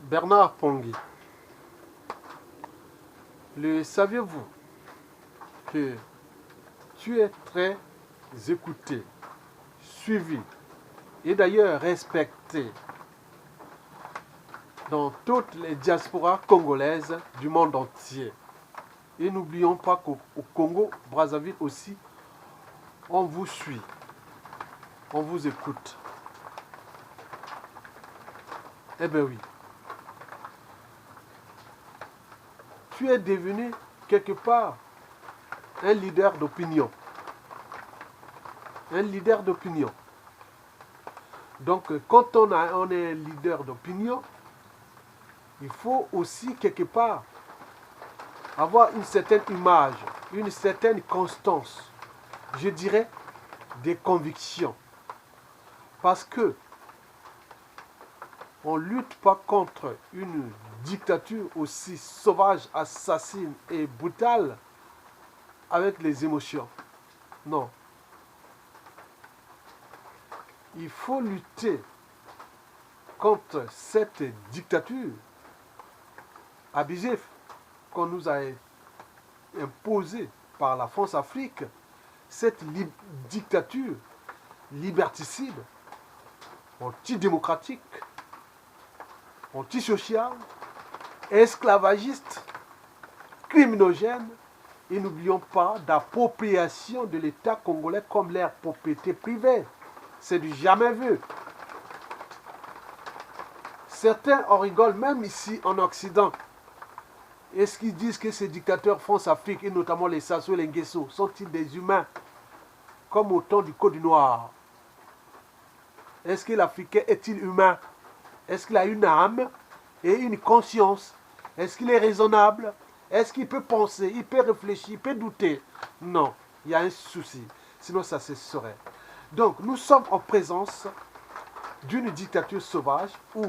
Bernard Pongui, le saviez-vous que tu es très écouté, suivi et d'ailleurs respecté dans toutes les diasporas congolaises du monde entier. Et n'oublions pas qu'au Congo, Brazzaville aussi, on vous suit, on vous écoute. Eh bien oui, tu es devenu quelque part un leader d'opinion. Un leader d'opinion. Donc, quand on est leader d'opinion, il faut aussi quelque part avoir une certaine image, une certaine constance, je dirais des convictions. Parce que on ne lutte pas contre une dictature aussi sauvage, assassine et brutale avec les émotions. Non. Il faut lutter contre cette dictature abusive qu'on nous a imposée par la France-Afrique, cette dictature liberticide, antidémocratique, antisociale, esclavagiste, criminogène, et n'oublions pas d'appropriation de l'État congolais comme leur propriété privée. C'est du jamais vu. Certains en rigolent, même ici en Occident. Est-ce qu'ils disent que ces dictateurs France-Afrique, et notamment les Sassou et les Nguesso, sont-ils des humains comme au temps du Code Noir? Est-ce que l'Africain est-il humain? Est-ce qu'il a une âme et une conscience? Est-ce qu'il est raisonnable? Est-ce qu'il peut penser? Il peut réfléchir? Il peut douter? Non, il y a un souci. Sinon, ça se saurait. Donc, nous sommes en présence d'une dictature sauvage où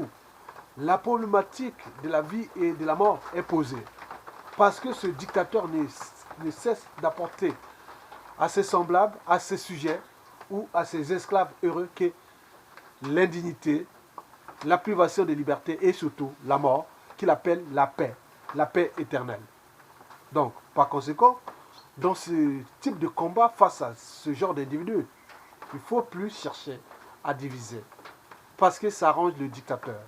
la problématique de la vie et de la mort est posée. Parce que ce dictateur ne cesse d'apporter à ses semblables, à ses sujets ou à ses esclaves heureux que l'indignité, la privation de liberté et surtout la mort, qu'il appelle la paix éternelle. Donc, par conséquent, dans ce type de combat face à ce genre d'individus, il ne faut plus chercher à diviser. Parce que ça arrange le dictateur.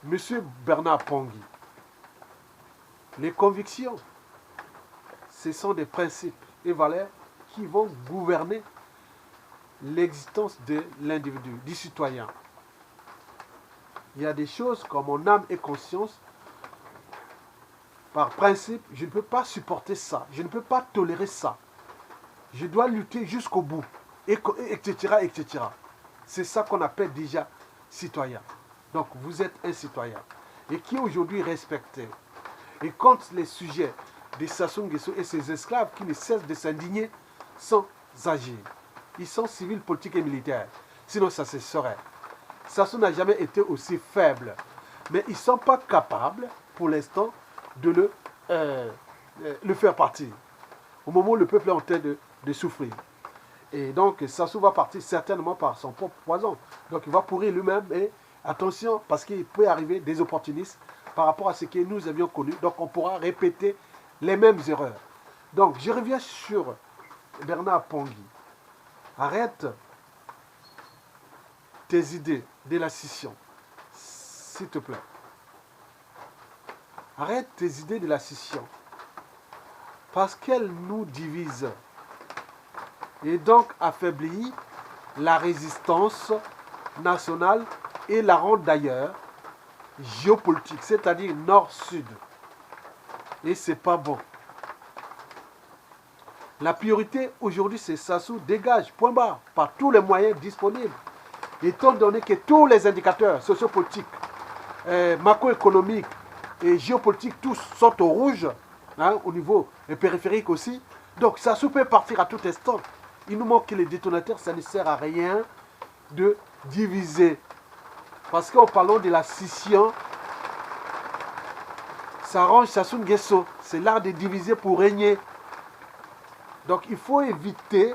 Monsieur Bernard Pongui, les convictions, ce sont des principes et valeurs qui vont gouverner l'existence de l'individu, du citoyen. Il y a des choses comme mon âme et conscience. Par principe, je ne peux pas supporter ça. Je ne peux pas tolérer ça. Je dois lutter jusqu'au bout. Etc. etc. C'est ça qu'on appelle déjà citoyen. Donc, vous êtes un citoyen. Et qui est aujourd'hui respecté. Et quand les sujets des Sassou Nguesso et ses esclaves qui ne cessent de s'indigner sans agir. Ils sont civils, politiques et militaires. Sinon, ça se saurait. Sassou n'a jamais été aussi faible. Mais ils ne sont pas capables, pour l'instant, de le faire partir. Au moment où le peuple est en train de souffrir. Et donc, Sassou va partir certainement par son propre poison. Donc, il va pourrir lui-même. Et attention, parce qu'il peut arriver des opportunistes par rapport à ce que nous avions connu. Donc, on pourra répéter les mêmes erreurs. Donc, je reviens sur Bernard Pongui. Arrête tes idées de la scission, s'il te plaît. Arrête tes idées de la scission. Parce qu'elles nous divisent. Et donc affaiblit la résistance nationale et la rend d'ailleurs géopolitique, c'est-à-dire nord-sud. Et c'est pas bon. La priorité aujourd'hui, c'est Sassou dégage, point barre, par tous les moyens disponibles. Étant donné que tous les indicateurs sociopolitiques, macroéconomiques et géopolitiques, tous sont au rouge, hein, au niveau périphérique aussi. Donc Sassou peut partir à tout instant. Il nous manque que les détonateurs, ça ne sert à rien de diviser. Parce qu'en parlant de la scission, ça arrange Sassou Nguesso. C'est l'art de diviser pour régner. Donc il faut éviter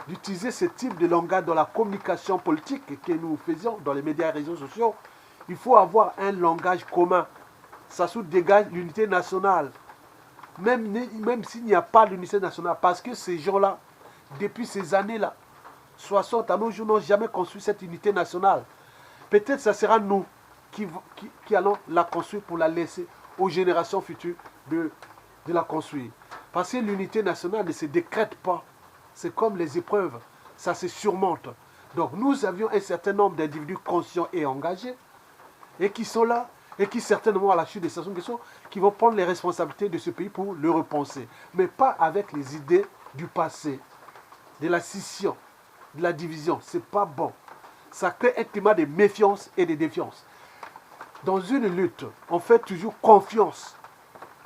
d'utiliser ce type de langage dans la communication politique que nous faisions dans les médias et réseaux sociaux. Il faut avoir un langage commun. Sassou dégage l'unité nationale. Même s'il n'y a pas d'unité nationale. Parce que ces gens-là, depuis ces années-là, 60 à nos jours, n'ont jamais construit cette unité nationale. Peut-être ça sera nous qui allons la construire pour la laisser aux générations futures de la construire. Parce que l'unité nationale ne se décrète pas. C'est comme les épreuves, ça se surmonte. Donc nous avions un certain nombre d'individus conscients et engagés, et qui sont là, et qui certainement à la chute de Sassou Nguesso, qui vont prendre les responsabilités de ce pays pour le repenser. Mais pas avec les idées du passé, de la scission, de la division. C'est pas bon. Ça crée un climat de méfiance et de défiance. Dans une lutte, on fait toujours confiance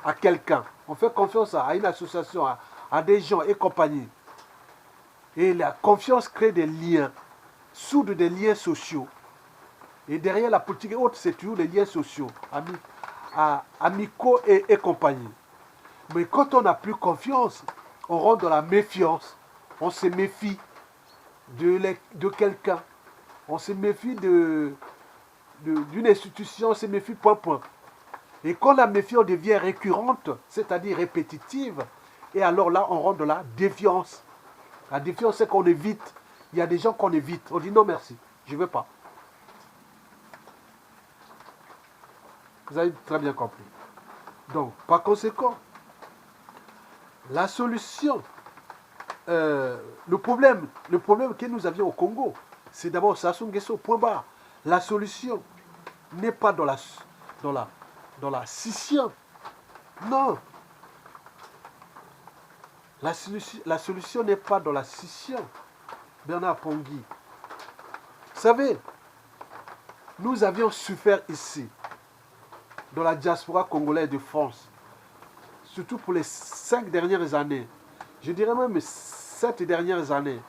à quelqu'un. On fait confiance à une association, à des gens et compagnie. Et la confiance crée des liens, soude des liens sociaux. Et derrière la politique et autres, c'est toujours des liens sociaux, amicaux et compagnie. Mais quand on n'a plus confiance, on rentre dans la méfiance. On se méfie de quelqu'un. On se méfie d'une institution, on se méfie point. Et quand la méfiance devient récurrente, c'est-à-dire répétitive, et alors là, on rentre dans la défiance. La défiance, c'est qu'on évite. Il y a des gens qu'on évite. On dit non merci, je ne veux pas. Vous avez très bien compris. Donc, par conséquent, la solution, le problème que nous avions au Congo, c'est d'abord Sassou Nguesso, point barre. La solution n'est pas dans la scission. Non. La solution n'est pas dans la scission. Bernard Pongui. Vous savez, nous avions souffert ici, dans la diaspora congolaise de France, surtout pour les 5 dernières années, je dirais même 7 dernières années.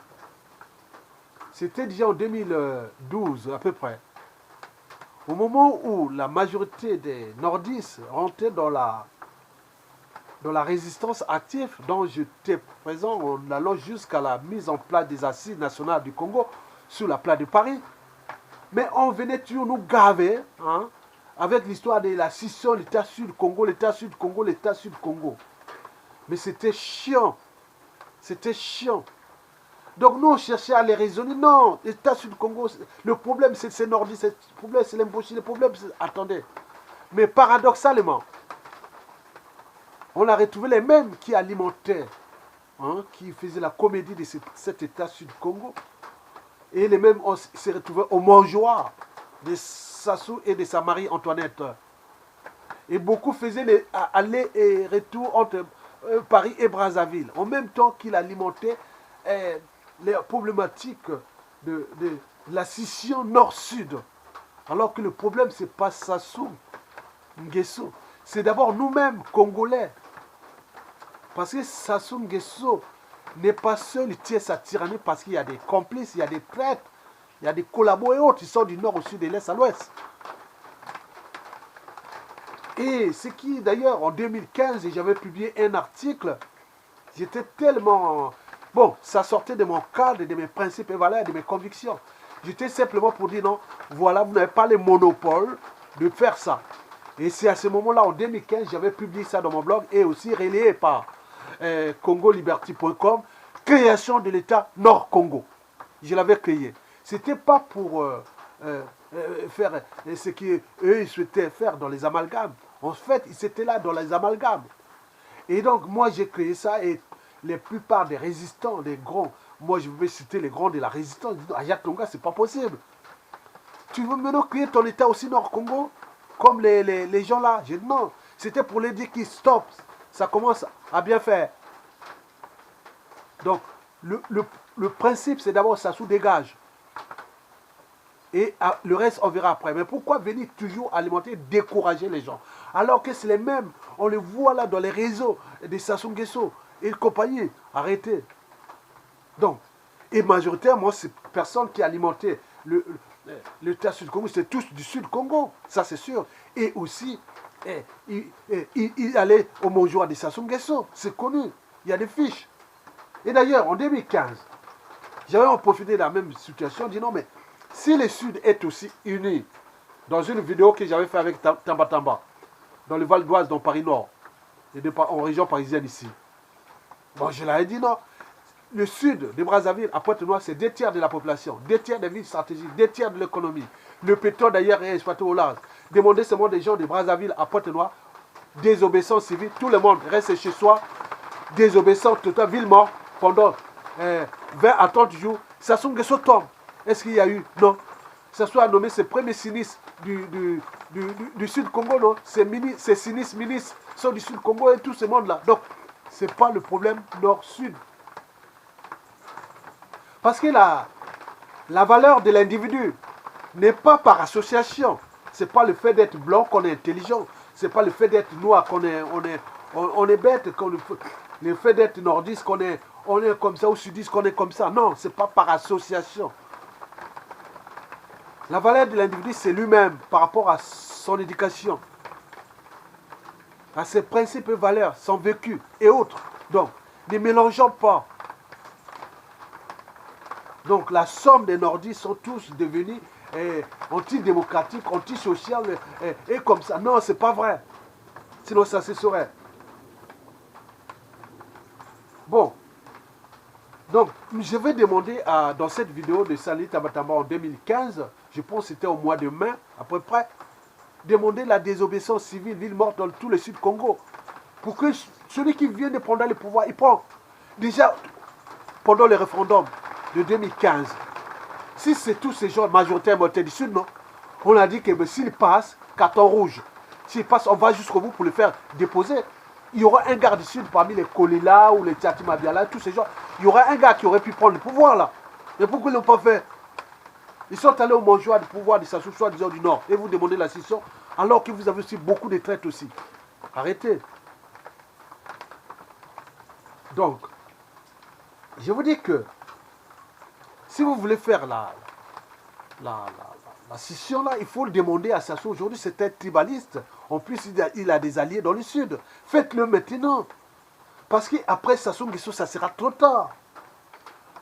C'était déjà en 2012 à peu près. Au moment où la majorité des nordistes rentraient dans la résistance active, dont j'étais présent en allant jusqu'à la mise en place des assises nationales du Congo sur la place de Paris. Mais on venait toujours nous gaver, hein, avec l'histoire de la scission, l'État Sud-Congo, l'État Sud-Congo, l'État Sud-Congo. Mais c'était chiant. C'était chiant. Donc nous, on cherchait à les raisonner. Non, l'État Sud-Congo, le problème, c'est ces nordistes, le problème, c'est l'embauche, le problème, c'est... Attendez. Mais paradoxalement, on a retrouvé les mêmes qui alimentaient, hein, qui faisaient la comédie de cet État Sud-Congo. Et les mêmes, on s'est retrouvés au mangeoire de Sassou et de sa Marie-Antoinette. Et beaucoup faisaient les aller et retour entre Paris et Brazzaville, en même temps qu'il alimentait les problématiques de la scission nord-sud. Alors que le problème, ce n'est pas Sassou Nguesso, c'est d'abord nous-mêmes, Congolais. Parce que Sassou Nguesso n'est pas seul, il tient sa tyrannie parce qu'il y a des complices, il y a des traîtres, il y a des collabos et autres, ils sont du nord au sud, de l'est à l'ouest. Et ce qui, d'ailleurs, en 2015, j'avais publié un article, j'étais tellement... Bon, ça sortait de mon cadre, de mes principes et valeurs, de mes convictions. J'étais simplement pour dire non, voilà, vous n'avez pas le monopole de faire ça. Et c'est à ce moment-là, en 2015, j'avais publié ça dans mon blog et aussi relayé par congoliberty.com, création de l'État Nord-Congo. Je l'avais créé. Ce n'était pas pour faire ce qu'eux ils souhaitaient faire dans les amalgames. En fait, ils étaient là dans les amalgames. Et donc, moi, j'ai créé ça et la plupart des résistants, les grands, moi, je vais citer les grands de la résistance, ils disent, ah, Jacques Longa, c'est pas possible. Tu veux maintenant créer ton État aussi Nord-Congo comme les gens là? J'ai dit non, c'était pour les dire qu'ils stoppent. Ça commence à bien faire. Donc, le principe, c'est d'abord ça sous-dégage. Et le reste, on verra après. Mais pourquoi venir toujours alimenter, décourager les gens? Alors que c'est les mêmes, on les voit là dans les réseaux des Sassou Nguesso et compagnie. Arrêtez. Donc, et majoritairement, ces personnes qui alimentaient l'État Sud-Congo, c'est tous du Sud-Congo, ça c'est sûr. Et aussi, il allait au Monjoie des Sassou Nguesso, c'est connu, il y a des fiches. Et d'ailleurs, en 2015, j'avais en profité de la même situation, dit non, mais si le Sud est aussi uni Dans une vidéo que j'avais fait avec Tamba Tamba, dans le Val d'Oise, dans Paris Nord, et en région parisienne ici. Bon, je l'avais dit, non. Le sud de Brazzaville, à Pointe-Noire, c'est 2 tiers de la population, 2 tiers des villes stratégiques, 2 tiers de l'économie. Le pétrole d'ailleurs est exploité au large. Demandez seulement des gens de Brazzaville à Pointe-Noire, désobéissance civile, tout le monde reste chez soi, désobéissance totale, ville morte pendant 20 à 30 jours. Sassou Nguesso tombe. Est-ce qu'il y a eu? Non. Sassou a nommé ses premiers sinistres du Sud Congo, non. Ses sinistres ministres sont du Sud Congo et tout ce monde-là. Donc, ce n'est pas le problème nord-sud. Parce que la valeur de l'individu n'est pas par association. Ce n'est pas le fait d'être blanc qu'on est intelligent. Ce n'est pas le fait d'être noir qu'on est bête. Le fait d'être nordiste qu'on est comme ça, ou sudiste qu'on est comme ça. Non, ce n'est pas par association. La valeur de l'individu, c'est lui-même par rapport à son éducation, à ses principes et valeurs, son vécu et autres. Donc, ne mélangeons pas. Donc la somme des nordistes sont tous devenus antidémocratiques, antisociaux et comme ça. Non, c'est pas vrai. Sinon ça se saurait. Bon. Donc, je vais demander dans cette vidéo de Sali Tamba Tamba en 2015, je pense que c'était au mois de mai, à peu près, demander la désobéissance civile, ville morte dans tout le sud Congo. Pour que celui qui vient de prendre le pouvoir, il prend. Déjà, pendant le référendum de 2015, si c'est tous ces gens majoritairement du Sud, non, on a dit que s'il passe, carton rouge. S'il passe, on va jusqu'au bout pour le faire déposer. Il y aura un gars du Sud parmi les Kolila ou les Tchatima Biala, tous ces gens. Il y aura un gars qui aurait pu prendre le pouvoir là. Mais pourquoi ils ne l'ont pas fait? Ils sont allés au mangeoire du pouvoir de Sassou, soi-disant du Nord, et vous demandez la scission, alors que vous avez aussi beaucoup de traites aussi. Arrêtez. Donc, je vous dis que si vous voulez faire la scission là, il faut le demander à Sassou. Aujourd'hui, c'est un tribaliste. En plus, il a des alliés dans le sud. Faites-le maintenant. Parce qu'après Sassou Nguesso, ça sera trop tard.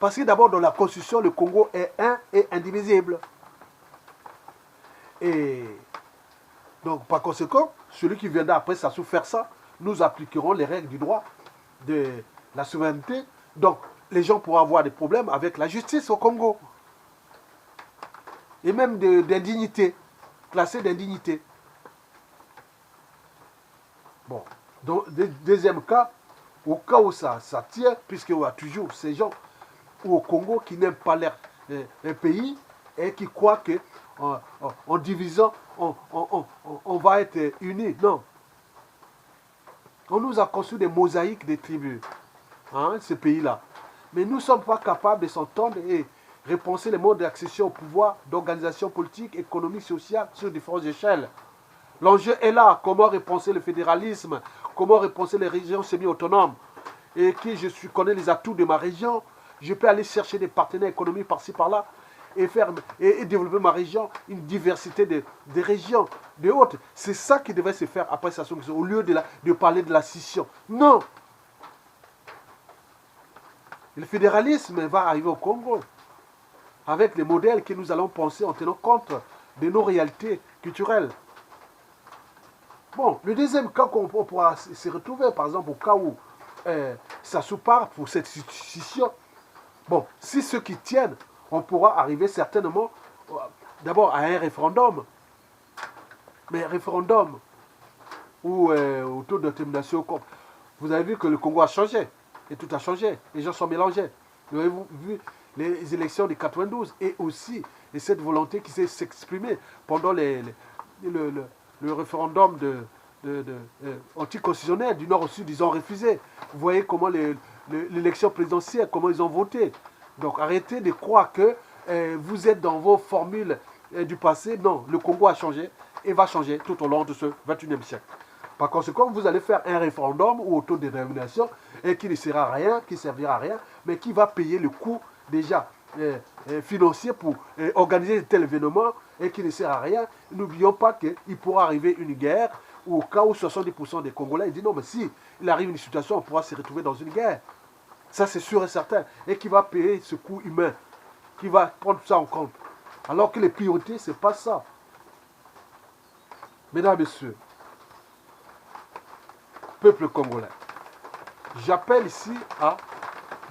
Parce que d'abord, dans la Constitution, le Congo est un et indivisible. Et donc, par conséquent, celui qui viendra après Sassou faire ça, nous appliquerons les règles du droit, de la souveraineté. Donc, les gens pourront avoir des problèmes avec la justice au Congo. Et même d'indignité, classé d'indignité. Bon, donc, deuxième cas, au cas où ça tient, puisqu'il y a toujours ces gens au Congo qui n'aiment pas leur pays et qui croient qu'en divisant, on va être unis. Non. On nous a construit des mosaïques des tribus, hein, ces pays-là. Mais nous ne sommes pas capables de s'entendre et repenser les modes d'accession au pouvoir, d'organisation politique, économique, sociale sur différentes échelles. L'enjeu est là, comment repenser le fédéralisme, comment repenser les régions semi-autonomes. Et que je connais les atouts de ma région, je peux aller chercher des partenaires économiques par-ci par-là et développer ma région, une diversité de régions, de autres. C'est ça qui devait se faire après Sassou Nguesso, au lieu de parler de la scission. Non. Le fédéralisme va arriver au Congo, avec les modèles que nous allons penser en tenant compte de nos réalités culturelles. Bon, le deuxième cas qu'on pourra se retrouver, par exemple, au cas où Sassou part pour cette scission, bon, si ceux qui tiennent, on pourra arriver certainement d'abord à un référendum. Mais un référendum ou autour de détermination, vous avez vu que le Congo a changé, et tout a changé, les gens sont mélangés. Vous avez vu les élections de 92 et aussi et cette volonté qui s'est exprimée pendant le référendum anticonstitutionnel du Nord au Sud, ils ont refusé. Vous voyez comment l'élection présidentielle, comment ils ont voté. Donc arrêtez de croire que vous êtes dans vos formules du passé. Non, le Congo a changé et va changer tout au long de ce 21e siècle. Par conséquent, vous allez faire un référendum ou autodétermination et qui ne sert à rien, qui ne servira à rien, mais qui va payer le coût déjà financier pour organiser tel événement et qui ne sert à rien. N'oublions pas qu'il pourra arriver une guerre ou au cas où 70% des Congolais disent non, mais si il arrive une situation, on pourra se retrouver dans une guerre. Ça, c'est sûr et certain. Et qui va payer ce coût humain, qui va prendre ça en compte. Alors que les priorités, ce n'est pas ça. Mesdames, Messieurs, peuple congolais, j'appelle ici à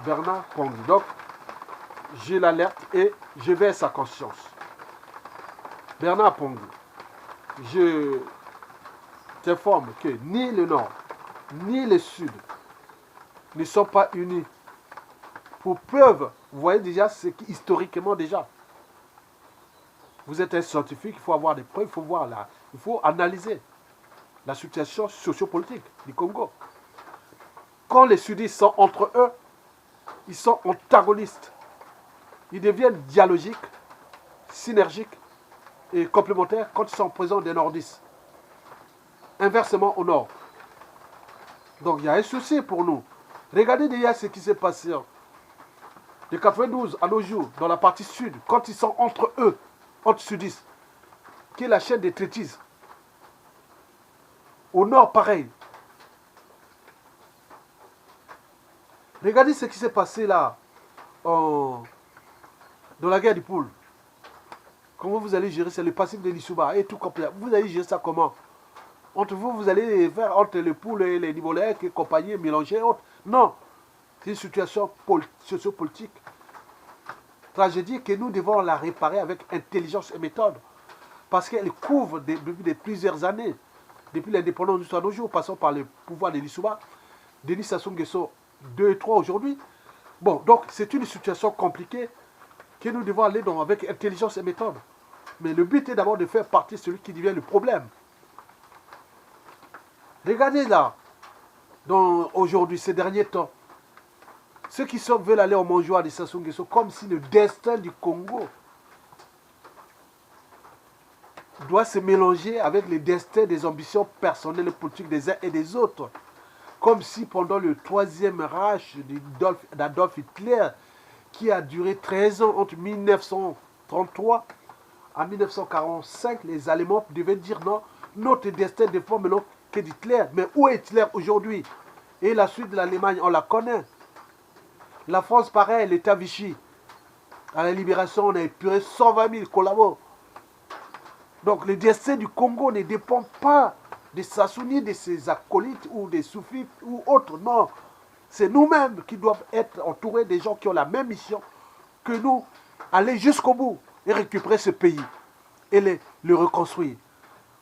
Bernard Pongi. Donc, j'ai l'alerte et je vais à sa conscience. Bernard Pongi, je t'informe que ni le Nord, ni le Sud ne sont pas unis. Pour preuve, vous voyez déjà ce qui, historiquement déjà, vous êtes un scientifique, il faut avoir des preuves, il faut voir là, il faut analyser la situation sociopolitique du Congo. Quand les sudistes sont entre eux, ils sont antagonistes. Ils deviennent dialogiques, synergiques et complémentaires quand ils sont présents des nordistes. Inversement au nord. Donc il y a un souci pour nous. Regardez déjà ce qui s'est passé de 92 à nos jours, dans la partie sud, quand ils sont entre eux, entre sudistes, qui est la chaîne des traitises. Au nord, pareil. Regardez ce qui s'est passé là, dans la guerre du Poule. Comment vous allez gérer ça, le passif de l'Issouba et tout complet. Vous allez gérer ça comment? Entre vous, vous allez faire entre les poules et les Nivolais, et compagnie, mélanger, autres. Non. C'est une situation sociopolitique. Tragédie que nous devons la réparer avec intelligence et méthode. Parce qu'elle couvre depuis plusieurs années. Depuis l'indépendance jusqu'à nos jours, passant par le pouvoir de l'Issouba, Denis Sassou Nguesso 2 et 3 aujourd'hui. Bon, donc c'est une situation compliquée que nous devons aller dans avec intelligence et méthode. Mais le but est d'abord de faire partie de celui qui devient le problème. Regardez là, aujourd'hui, ces derniers temps, ceux qui veulent aller au mangeoire de Sassou Nguesso, comme si le destin du Congo doit se mélanger avec le destin des ambitions personnelles et politiques des uns et des autres. Comme si pendant le troisième Reich d'Adolf Hitler, qui a duré 13 ans entre 1933 à 1945, les Allemands devaient dire non, notre destin dépend maintenant que d'Hitler. Mais où est Hitler aujourd'hui? Et la suite de l'Allemagne, on la connaît. La France, pareil, l'État Vichy. À la libération, on a épuré 120 000 collabos. Donc le destin du Congo ne dépend pas de Sassou ni de ses acolytes ou des soufis ou autres. Non, c'est nous-mêmes qui doivent être entourés des gens qui ont la même mission que nous. Aller jusqu'au bout et récupérer ce pays et le reconstruire.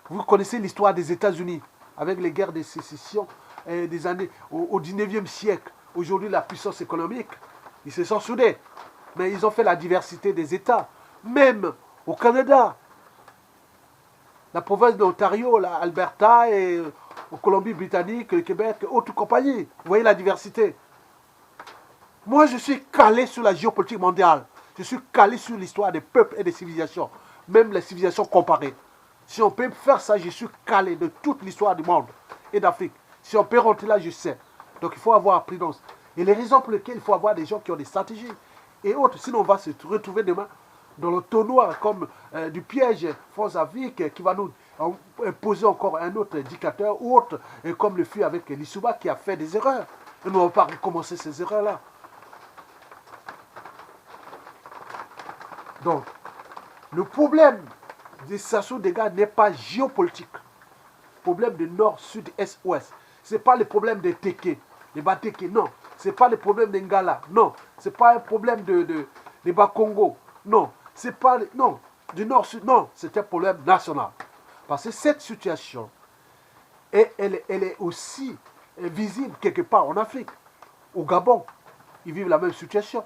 Vous connaissez l'histoire des États-Unis avec les guerres de sécession des années au 19e siècle. Aujourd'hui, la puissance économique, ils se sont soudés. Mais ils ont fait la diversité des États. Même au Canada, la province de l'Ontario, l'Alberta et au Colombie-Britannique, le Québec, et autres compagnies. Vous voyez la diversité. Moi, je suis calé sur la géopolitique mondiale. Je suis calé sur l'histoire des peuples et des civilisations. Même les civilisations comparées. Si on peut faire ça, je suis calé de toute l'histoire du monde et d'Afrique. Si on peut rentrer là, je sais. Donc il faut avoir prudence. Et les raisons pour lesquelles il faut avoir des gens qui ont des stratégies et autres. Sinon, on va se retrouver demain dans le trou noir comme du piège France-Afrique qui va nous imposer encore un autre dictateur ou autre, et comme le fut avec l'Issouba qui a fait des erreurs. Et nous n'allons pas recommencer ces erreurs-là. Donc, le problème de Sassou Dega n'est pas géopolitique. Le problème de nord, sud, est, ouest. Ce n'est pas le problème des Teke, des Bateke, non. Ce n'est pas le problème des Ngala, non. Ce n'est pas un problème de Bakongo, non. C'est pas, non, du nord, sud, non. C'est un problème national. Parce que cette situation, elle est aussi visible quelque part en Afrique. Au Gabon, ils vivent la même situation.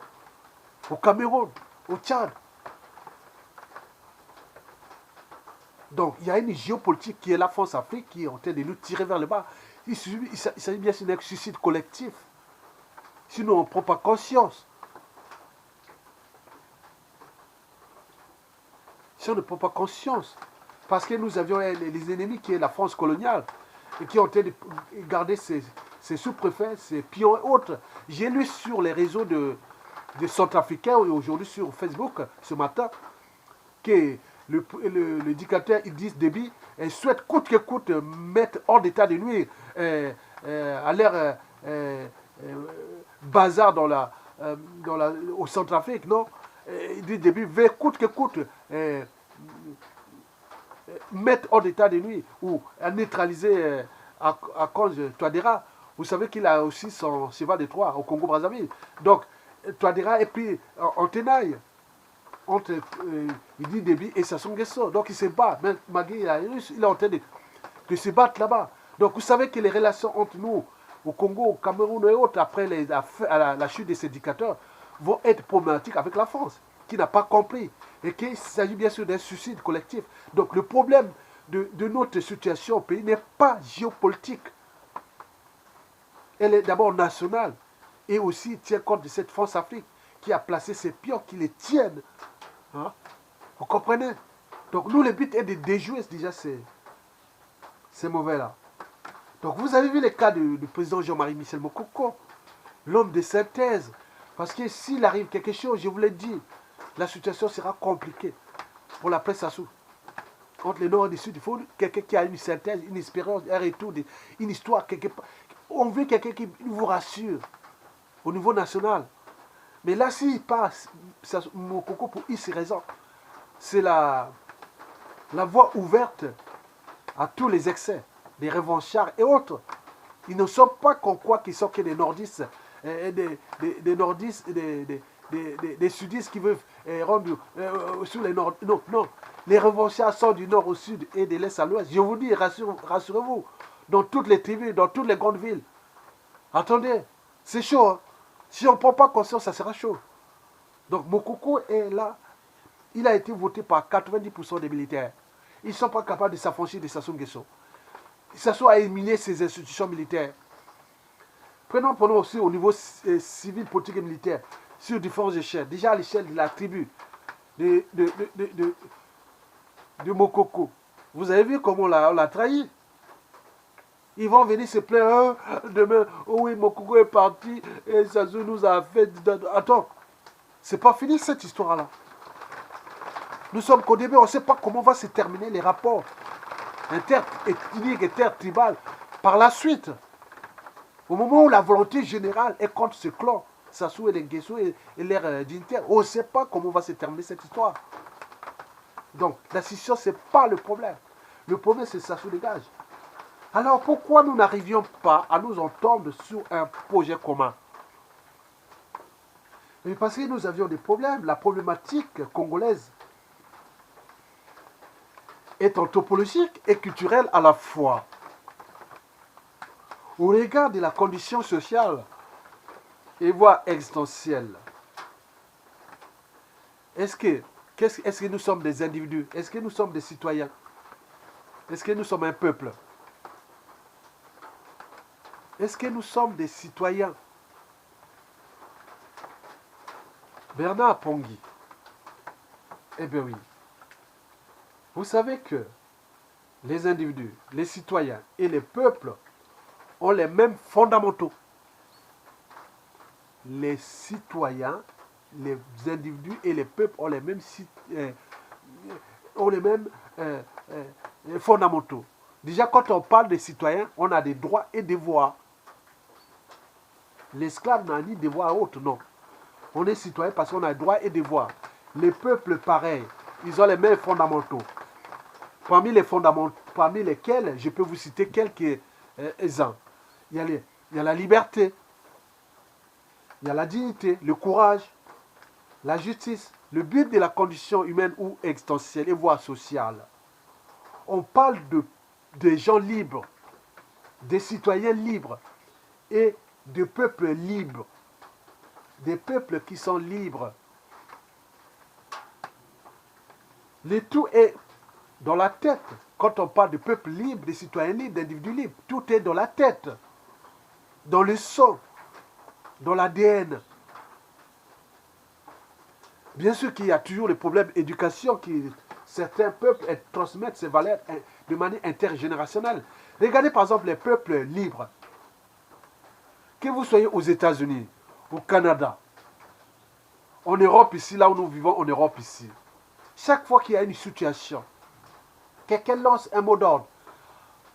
Au Cameroun, au Tchad. Donc, il y a une géopolitique qui est la France-Afrique qui est en train de nous tirer vers le bas. Il s'agit bien d'un suicide collectif. Sinon, on ne prend pas conscience. Si on ne prend pas conscience, parce que nous avions les ennemis qui est la France coloniale, et qui ont été garder ses sous-préfets, ses pions et autres. J'ai lu sur les réseaux de Centrafricains, aujourd'hui sur Facebook, ce matin, que le dictateur Idriss Déby souhaite coûte que coûte mettre hors d'état de nuire à l'air bazar au Centrafrique, non? Idriss Déby veut coûte que coûte mettre hors d'état de nuit ou à neutraliser à cause de Touadéra. Vous savez qu'il a aussi son cheval de Troie au Congo-Brazzaville. Donc, Touadéra est pris en tenaille entre Idi Déby et Sassou Nguesso. Donc, il se bat. Mais Magui, il est en train de se battre là-bas. Donc, vous savez que les relations entre nous, au Congo, au Cameroun et autres, après la chute des dictateurs, vont être problématiques avec la France, qui n'a pas compris. Et qu'il s'agit bien sûr d'un suicide collectif. Donc, le problème de notre situation au pays n'est pas géopolitique. Elle est d'abord nationale et aussi tient compte de cette France-Afrique qui a placé ses pions qui les tiennent. Hein? Vous comprenez? Donc nous, le but est de déjouer déjà ces mauvais-là. Donc vous avez vu le cas du président Jean-Marie Michel Mokoko, l'homme de synthèse. Parce que s'il arrive quelque chose, je vous l'ai dit, la situation sera compliquée pour la presse Sassou. Entre le nord et le sud, il faut quelqu'un qui a une synthèse, une expérience, un retour, une histoire quelque part. On veut quelqu'un qui vous rassure au niveau national. Mais là, s'il passe, Mokoko, pour X raisons, c'est la voie ouverte à tous les excès, des revanchards et autres. Ils ne sont pas qu'on croit qu'ils sont que des nordistes, des nordistes, des sudistes qui veulent rendre sur les nord. Non, non. Les revanchards sont du nord au sud et de l'est à l'ouest. Je vous dis, rassurez-vous. Dans toutes les tribus, dans toutes les grandes villes. Attendez, c'est chaud. Hein? Si on ne prend pas conscience, ça sera chaud. Donc Mokoko est là. Il a été voté par 90% des militaires. Ils ne sont pas capables de s'affranchir de Sassou Nguesso. Sassou a éliminé ses institutions militaires. Prenons aussi au niveau civil, politique et militaire, sur différentes échelles. Déjà à l'échelle de la tribu de Mokoko. Vous avez vu comment on l'a trahi? Ils vont venir se plaindre demain. Oh oui, Mokoko est parti et Sassou nous a fait. Attends, c'est pas fini cette histoire-là. Nous sommes qu'au début, on ne sait pas comment va se terminer les rapports inter-ethniques, inter-tribales par la suite. Au moment où la volonté générale est contre ce clan, Sassou et les Nguesso et leurs dignitaires, on ne sait pas comment va se terminer cette histoire. Donc, la scission, ce n'est pas le problème. Le problème, c'est Sassou dégage. Alors pourquoi nous n'arrivions pas à nous entendre sur un projet commun? Mais parce que nous avions des problèmes. La problématique congolaise est anthropologique et culturelle à la fois. Au regard de la condition sociale et voire existentielle, est-ce que nous sommes des individus? Est-ce que nous sommes des citoyens? Est-ce que nous sommes un peuple? Est-ce que nous sommes des citoyens? Bernard Pongui. Eh bien oui. Vous savez que les individus, les citoyens et les peuples ont les mêmes fondamentaux. Les citoyens, les individus et les peuples ont les mêmes fondamentaux. Déjà, quand on parle des citoyens, on a des droits et des devoirs. L'esclave n'a ni devoir autre, non. On est citoyen parce qu'on a des droits et des devoirs. Les peuples, pareil, ils ont les mêmes fondamentaux. Parmi lesquels, je peux vous citer quelques-uns. Il y a la liberté, il y a la dignité, le courage, la justice, le but de la condition humaine ou existentielle et voire sociale. On parle des gens libres, des citoyens libres et de peuples libres. Des peuples qui sont libres. Le tout est dans la tête. Quand on parle de peuple libre, de citoyens libres, d'individus libres, tout est dans la tête, dans le sang, dans l'ADN. Bien sûr qu'il y a toujours le problème d'éducation qui certains peuples transmettent ces valeurs de manière intergénérationnelle. Regardez par exemple les peuples libres. Que vous soyez aux États-Unis, au Canada, en Europe ici, là où nous vivons en Europe ici, chaque fois qu'il y a une situation, quelqu'un lance un mot d'ordre.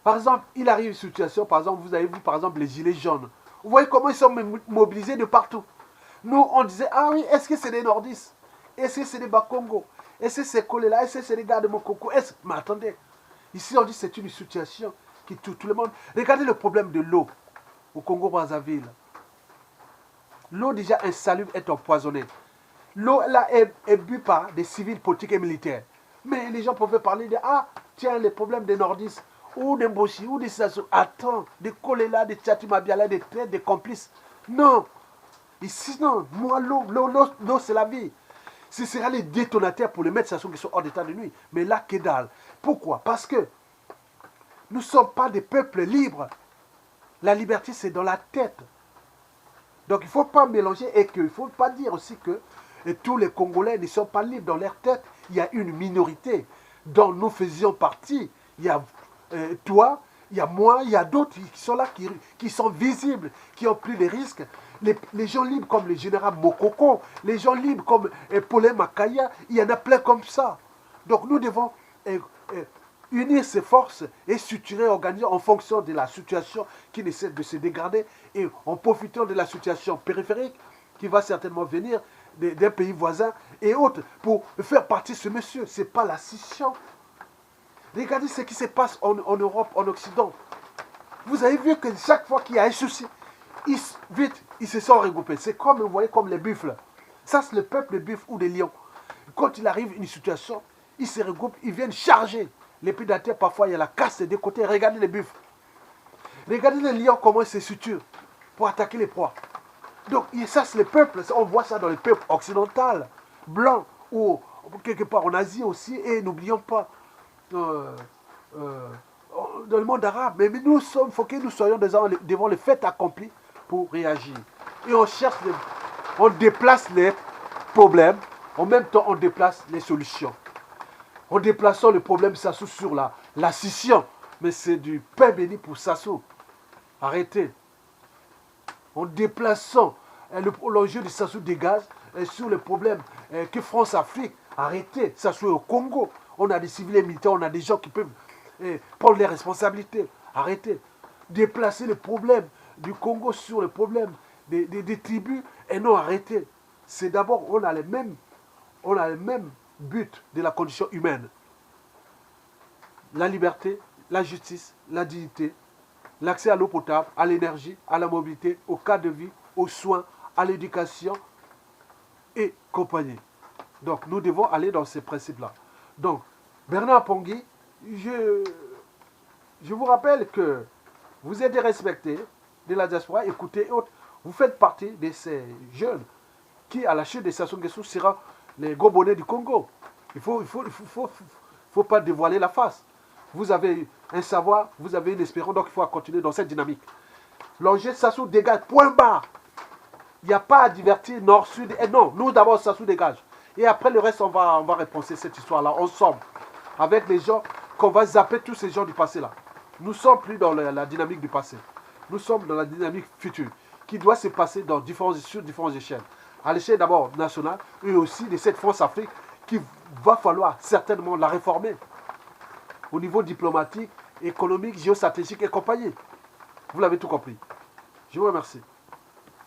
Par exemple, il arrive une situation, par exemple, vous avez vu par exemple les gilets jaunes. Vous voyez comment ils sont mobilisés de partout. Nous, on disait, ah oui, est-ce que c'est des nordistes? Est-ce que c'est des Bakongo? Est-ce que c'est Kolela? Est-ce que c'est des gars de Mokoko? Mais attendez, Ici, on dit que c'est une situation qui touche tout le monde. Regardez le problème de l'eau au Congo-Brazzaville. L'eau déjà insalubre est empoisonnée. L'eau là est bue par des civils politiques et militaires. Mais les gens pouvaient parler de ah, tiens, les problèmes des nordistes, ou des Mboshi, ou des Sassou. Attends, des Kolela, des Tchatimabiala, des traîtres, des complices. Non. Ici, non. Moi, l'eau, c'est la vie. Ce sera les détonateurs pour les mettre Sassou qui sont hors d'état de nuit. Mais là, que dalle. Pourquoi? Parce que nous ne sommes pas des peuples libres. La liberté, c'est dans la tête. Donc, il ne faut pas mélanger et qu'il ne faut pas dire aussi que tous les Congolais ne sont pas libres dans leur tête. Il y a une minorité dont nous faisions partie. Il y a toi, il y a moi, il y a d'autres qui sont là, qui sont visibles, qui ont pris les risques. Les gens libres comme le général Mokoko, les gens libres comme Paulin Makaya, il y en a plein comme ça. Donc nous devons unir ces forces et structurer, organiser en fonction de la situation qui essaie de se dégrader et en profitant de la situation périphérique qui va certainement venir d'un pays voisin et autres pour faire partie de ce monsieur. Ce n'est pas la scission. Regardez ce qui se passe en Europe, en Occident. Vous avez vu que chaque fois qu'il y a un souci, vite, ils se sont regroupés. C'est comme, vous voyez, comme les buffles. Ça, c'est le peuple buffle ou des lions. Quand il arrive une situation, ils se regroupent, ils viennent charger. Les prédateurs, parfois, il y a la casse des côtés. Regardez les buffles. Regardez les lions, comment ils se structurent pour attaquer les proies. Donc, ça, c'est le peuple. On voit ça dans les peuples occidentaux, blancs, ou quelque part en Asie aussi. Et n'oublions pas, dans le monde arabe. Mais nous sommes, il faut que nous soyons devant les faits accomplis pour réagir. Et on cherche, on déplace les problèmes, en même temps on déplace les solutions. En déplaçant le problème Sassou sur la scission. Mais c'est du pain béni pour Sassou. Arrêtez. En déplaçant l'enjeu de Sassou dégage sur le problème que France-Afrique. Arrêtez. Sassou est au Congo. On a des civils et militaires, on a des gens qui peuvent prendre les responsabilités. Arrêtez. Déplacer le problème du Congo sur le problème des tribus. Et non, arrêtez. C'est d'abord, on a le même but de la condition humaine. La liberté, la justice, la dignité, l'accès à l'eau potable, à l'énergie, à la mobilité, au cadre de vie, aux soins, à l'éducation et compagnie. Donc, nous devons aller dans ces principes-là. Donc, Bernard Pongui, je vous rappelle que vous êtes des respectés de la diaspora, écoutez, vous faites partie de ces jeunes qui, à la chute de Sassou Nguesso, seront les gros bonnets du Congo. Il ne faut pas dévoiler la face. Vous avez un savoir, vous avez une espérance, donc il faut continuer dans cette dynamique. L'enjeu Sassou dégage, point barre. Il n'y a pas à divertir nord, sud, et non, nous d'abord Sassou dégage. Et après le reste, on va repenser cette histoire-là ensemble. Avec les gens, qu'on va zapper tous ces gens du passé-là. Nous ne sommes plus dans la dynamique du passé. Nous sommes dans la dynamique future, qui doit se passer sur différentes échelles. À l'échelle d'abord nationale, et aussi de cette France-Afrique, qu'il va falloir certainement la réformer. Au niveau diplomatique, économique, géostratégique et compagnie. Vous l'avez tout compris. Je vous remercie.